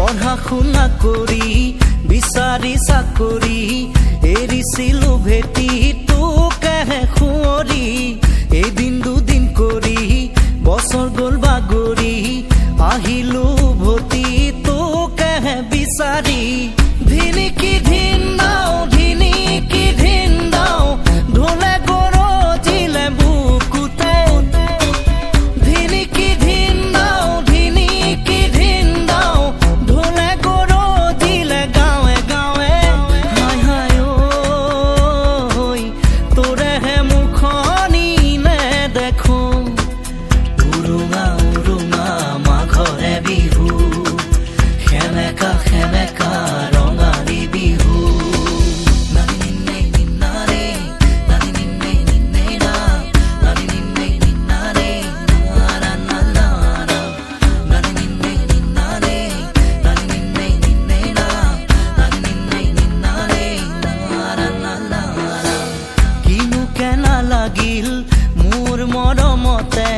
পঢ়া শুনা কৰি বিচাৰি চাকৰি এৰিছিলো ভেটি তোকেহে সুঁৱৰি এদিন দুদিন কৰি বছৰ গ'ল বাগৰি আহিলো উভতি তোকেহে বিচাৰি ধিনিকি ধিন দাও ধিনিকি ধিন দাও ঢোলে গৰজিলে বুকুতে ধিনিকি ধিন দাও ধিনিকি ধিন দাও ঢোলে গৰজিলে গাঁৱে গাঁৱে হাই হাই ঐ তোৰেহে মুখনি নেদেখো উৰুঙা উৰুঙা মাঘৰে বিহু সেমেকা সেমেকা ৰঙালী বিহু কিনো কেনা লাগিল মোৰ মৰমতে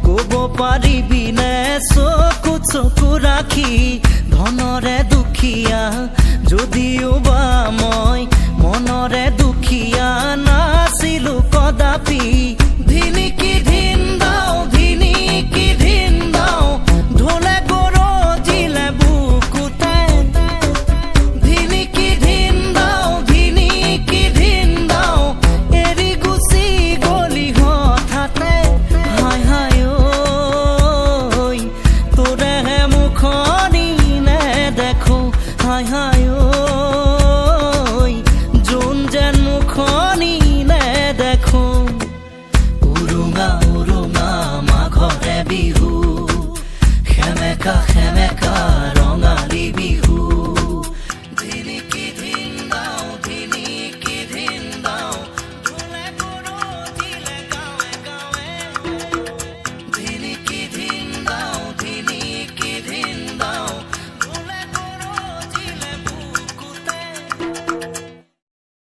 ক'ব পাৰিবিনে চকু চকু ৰাখি ধনৰে দুখীয়া যদিও বা মই মনৰে দুখীয়া নাছিলো কদাপি